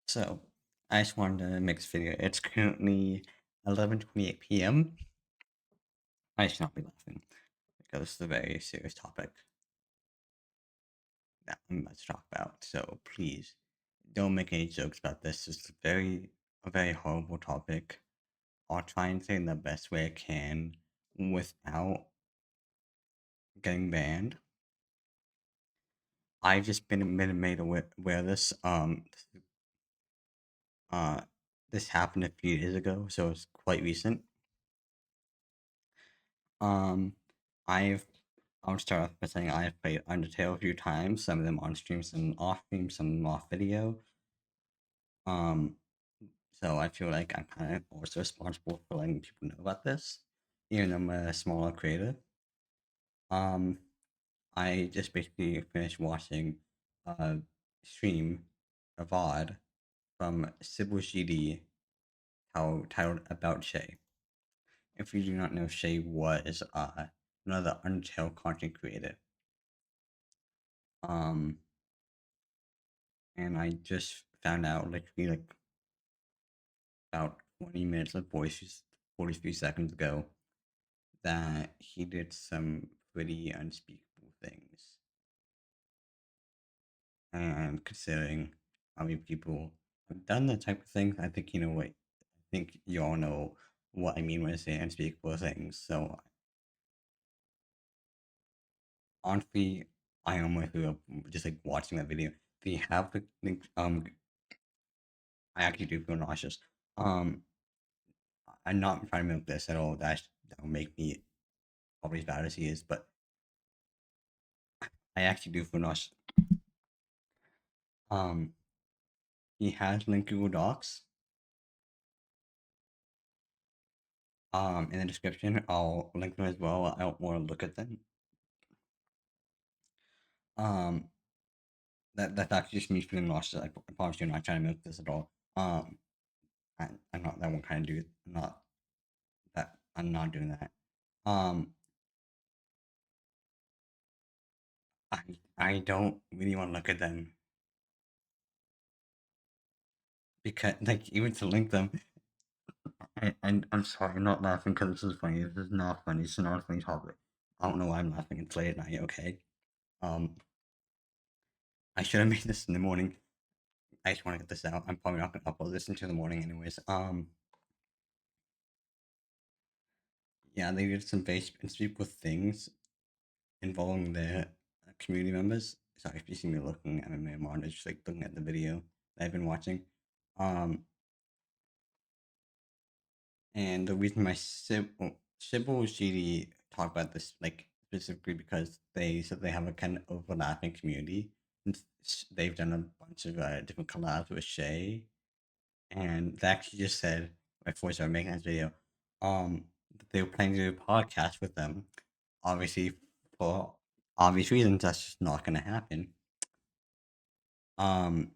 So, I just wanted to make this video. It's currently 11:28 p.m. I should not be laughing because this is a very serious topic that I'm about to talk about. So please don't make any jokes about this. It's a very horrible topic. I'll try and say it in the best way I can without getting banned. I've just been made aware of this. Uh, this happened a few years ago, so it's quite recent. Um, I've I'll start off by saying I've played Undertale a few times, some of them on stream, some off stream, some off video. Um, so I feel like I'm kind of also responsible for letting people know about this, even though I'm a smaller creator. Um, I just basically finished watching a stream, a VOD from Sybil GD, titled About Shay. If you do not know, Shay was another Undertale content creator. Um, and I just found out literally like about 20 minutes and 43 seconds ago that he did some pretty unspeakable things. And considering how many people have done that type of thing, I think you know what. I think you all know what I mean when I say unspeakable things. So honestly, I almost grew up just like watching that video. They have the I actually do feel nauseous. Um, I'm not trying to milk this at all. That will make me probably as bad as he is, but I actually do feel nauseous. Um, he has linked Google Docs. In the description, I'll link them as well. I don't want to look at them. Um, that's actually just me feeling nauseous. I promise you, I'm not trying to milk this at all. I'm not that one kind of dude. Not that. I'm not doing that. Um, I I don't really want to look at them because like even to link them. I'm sorry, I'm not laughing because this is funny. This is not funny. It's not a funny topic. I don't know why I'm laughing. It's late at night. Okay. Um, I should have made this in the morning. I just want to get this out. I'm probably not gonna upload this into the morning anyways. Yeah, they did some very specific things involving their community members. Sorry if you see me looking at my monitor, just like looking at the video that I've been watching. Um, and the reason my Sybil GD talk about this like specifically because they said they have a kind of overlapping community. And they've done a bunch of different collabs with Shay, and they actually just said before I started making this video, that they were planning to do a podcast with them. Obviously, for obvious reasons, that's just not going to happen. Um,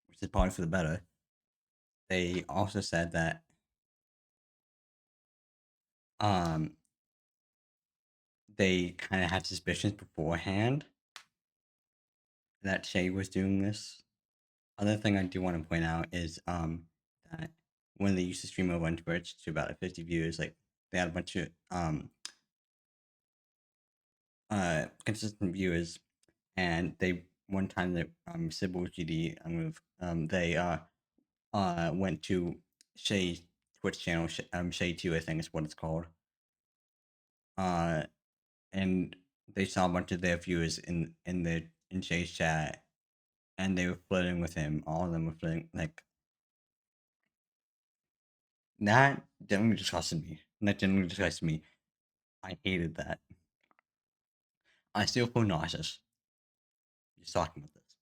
which is probably for the better. They also said that um they kind of had suspicions beforehand that Shay was doing this. Other thing I do want to point out is that when they used to stream over on Twitch to about 50 viewers, like they had a bunch of consistent viewers, and they one time that Sybil GD they went to Shay's Twitch channel, Shay 2 I think is what it's called, uh and they saw a bunch of their viewers in Shay's chat, and they were flirting with him. All of them were flirting. Like that genuinely disgusted me. That genuinely disgusted me. I hated that. I still feel nauseous just talking about this.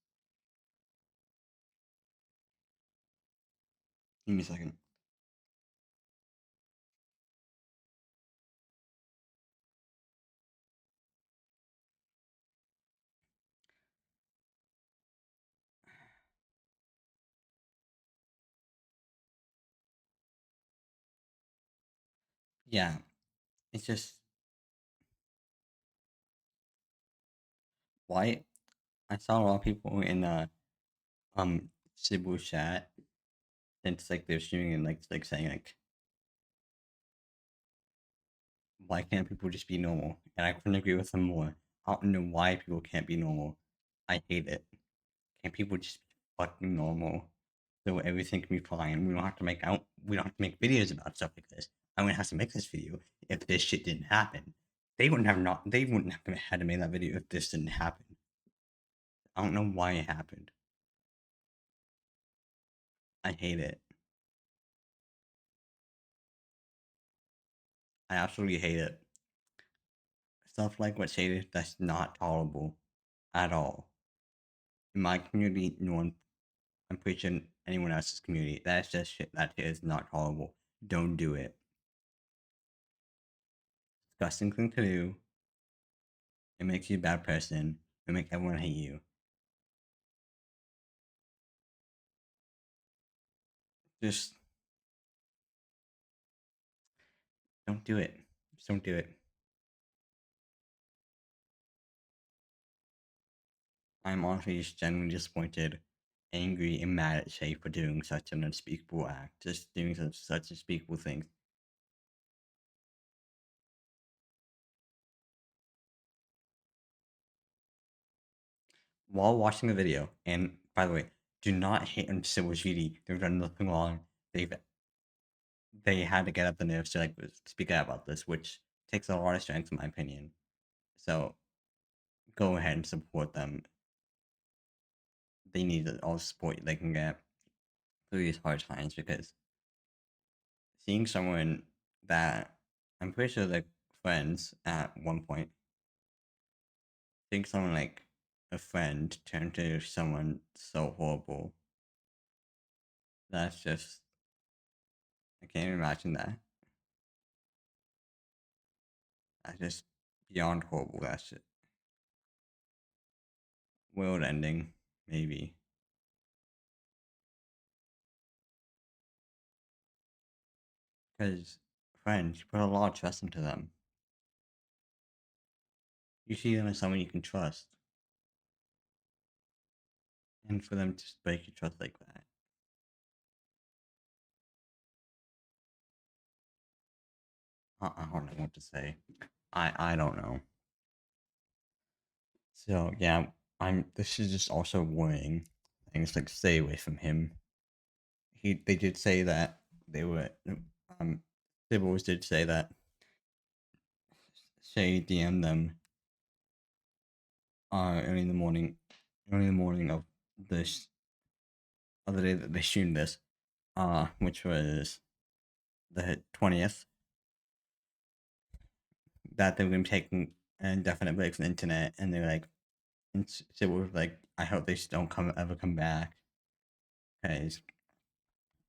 Give me a second. Yeah, it's just why I saw a lot of people in Cebu chat, since like they're streaming and like saying like, why can't people just be normal? And I couldn't agree with them more. I don't know why people can't be normal. I hate it. Can people just be fucking normal? So everything can be fine. We don't have to make out. We don't have to make videos about stuff like this. I wouldn't have to make this video if this shit didn't happen. They wouldn't have not. They wouldn't have had to make that video if this didn't happen. I don't know why it happened. I hate it. I absolutely hate it. Stuff like what Shade is, that's not tolerable at all. In my community, no one, I'm pretty sure anyone else's community, that's just shit. That shit is not tolerable. Don't do it. Disgusting thing to do. It makes you a bad person. It makes everyone hate you. Just don't do it. Just don't do it. I'm honestly just genuinely disappointed, angry, and mad at Shay for doing such an unspeakable act. Just doing such unspeakable things. While watching the video, and by the way, do not hate on Civil GD. They've done nothing wrong. They've they had to get up the nerves to like speak out about this, which takes a lot of strength in my opinion. So go ahead and support them. They need all the support they can get through these hard times because seeing someone that I'm pretty sure they're friends at one point, seeing someone like a friend turn to someone so horrible, that's just I can't even imagine that. That's just beyond horrible. That's just world ending, maybe. Because friends, you put a lot of trust into them. You see them as someone you can trust. And for them to just break your trust like that, I don't know what to say. I don't know. So yeah, I'm. This is just also worrying. Things like stay away from him. They did say that they were. Um, Sibbles did say that Shay DM'd them. Early in the morning, early in the morning of this other day that they streamed this. Which was the 20th. That they were gonna be taking an indefinite break from the internet, and they're like, and Sybil was like, I hope they just don't come back, because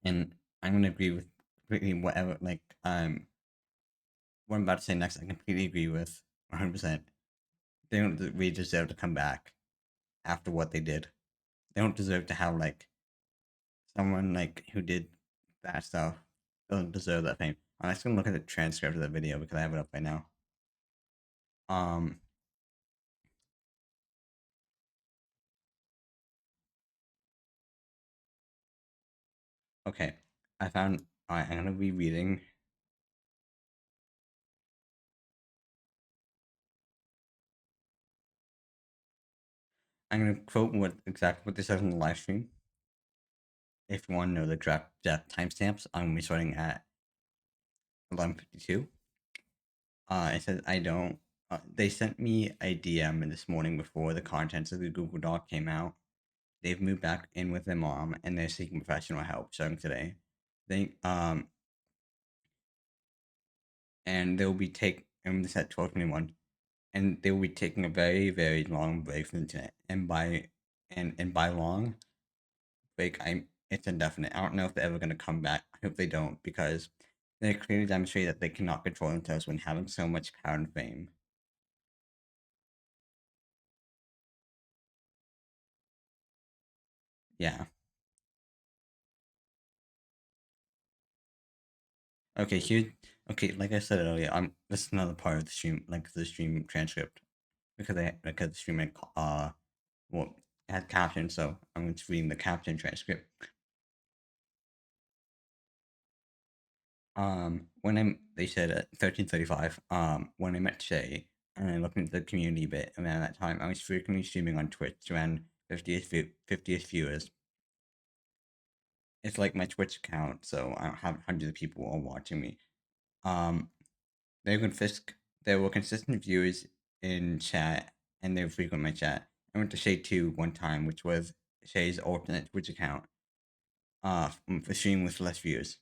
and I'm gonna agree with completely whatever what I'm about to say next. I completely agree with 100%. They don't really deserve to come back after what they did. They don't deserve to have like someone like who did that stuff. Doesn't deserve that fame. I'm just gonna look at the transcript of the video because I have it up right now. Um. Okay. I found. Alright, I'm gonna be reading. I'm gonna quote what exactly what they said in the live stream. If you want to know the exact timestamps, I'm gonna be starting at 11:52. It says I don't. They sent me a DM this morning before the contents of the Google Doc came out. They've moved back in with their mom and they're seeking professional help starting today. They and they'll be taking. And this at 12:21, and they will be taking a very long break from the internet. And by long, like it's indefinite. I don't know if they're ever gonna come back. I hope they don't because they clearly demonstrate that they cannot control themselves when having so much power and fame. Yeah. Okay. Here. Okay. Like I said earlier, I'm. This is another part of the stream, like the stream transcript, because the stream well, it had captions, so I'm just reading the caption transcript. When they said at 13:35, when I met Shay, and I looked into the community bit, and around that time, I was frequently streaming on Twitch around 50th viewers. It's like my Twitch account, so I don't have hundreds of people all watching me. Um, they were there were consistent viewers in chat, and they were frequent my chat. I went to Shay 2 one time, which was Shay's alternate Twitch account, for streaming with less views.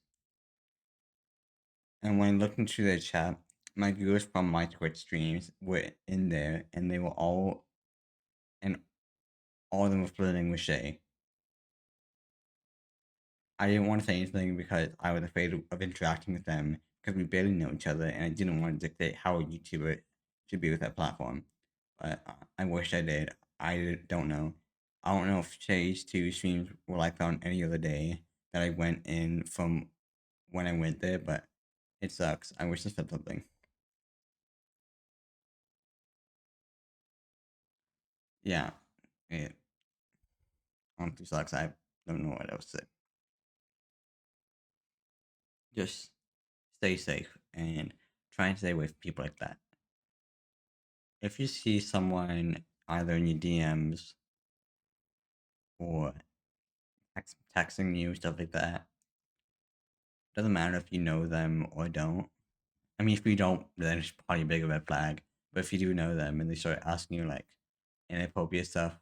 And when I looked into their chat, my viewers from my Twitch streams were in there, and they were and all of them were flirting with Shay. I didn't want to say anything because I was afraid of interacting with them because we barely know each other, and I didn't want to dictate how a YouTuber should be with that platform. But I wish I did. I don't know. I don't know if Shay's 2 streams were like that on any other day that I went in from when I went there, but it sucks. I wish I said something. Yeah, it honestly sucks. I don't know what else to say. Just stay safe and try and stay away from people like that. If you see someone either in your DMs or texting you, stuff like that, doesn't matter if you know them or don't. I mean, if you don't, then it's probably a bigger red flag. But if you do know them and they start asking you like inappropriate stuff,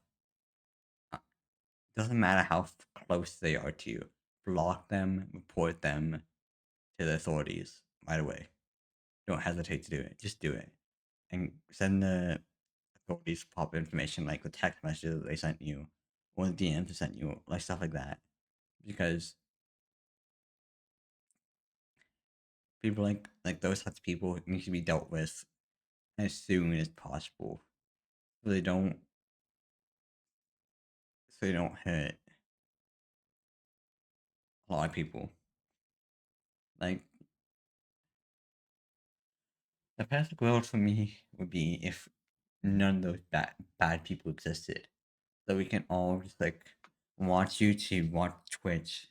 doesn't matter how close they are to you. Block them, report them to the authorities right away. Don't hesitate to do it. Just do it. And send the authorities proper information, like the text messages that they sent you, or the DMs they sent you, like stuff like that. Because people like those types of people need to be dealt with as soon as possible, so they don't hurt a lot of people. Like the perfect world for me would be if none of those bad people existed, so we can all just like watch YouTube, watch Twitch,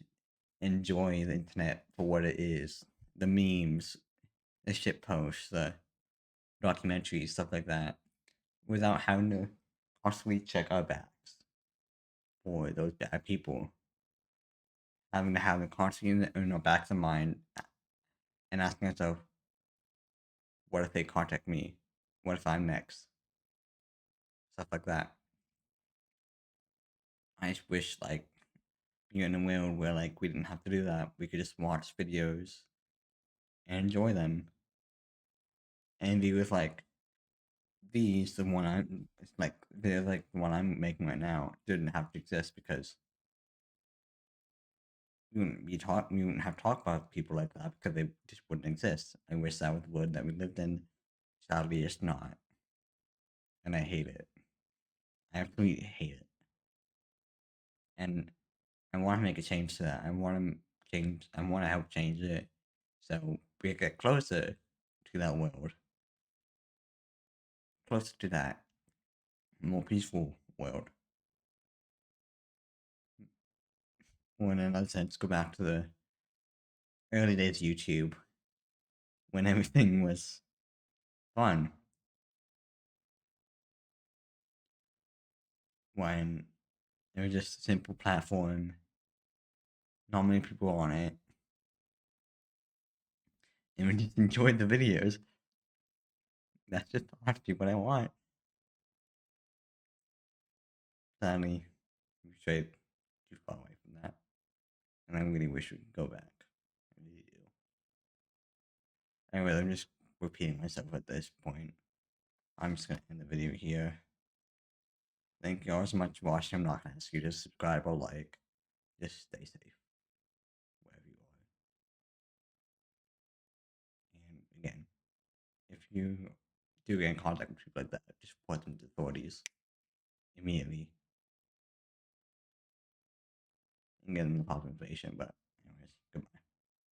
enjoy the internet for what it is, the memes, the shit posts, the documentaries, stuff like that, without having to constantly check our backs for those bad people, having to have them constantly in our backs of mind and asking ourselves, what if they contact me? What if I'm next? Stuff like that. I just wish like you're in a world where like we didn't have to do that. We could just watch videos and enjoy them. And be with like these, the one I'm it's like they're like the one I'm making right now didn't have to exist because we wouldn't have talk about people like that because they just wouldn't exist. I wish that was the world that we lived in. Sadly, it's not, and I hate it. I absolutely hate it, and I want to make a change to that. I want to change. I want to help change it, so we get closer to that world, closer to that more peaceful world. Or in another sense, go back to the early days of YouTube when everything was fun, when it was just a simple platform, not many people on it, and we just enjoyed the videos. That's just honestly what I want. Sadly, we strayed too far away from that, and I really wish we could go back. I really do. Anyway, I'm just repeating myself at this point. I'm just gonna end the video here. Thank you all so much for watching. I'm not gonna ask you to subscribe or like. Just stay safe wherever you are. And again, if you do get in contact with people like that, just report them to authorities immediately and get them the proper information. But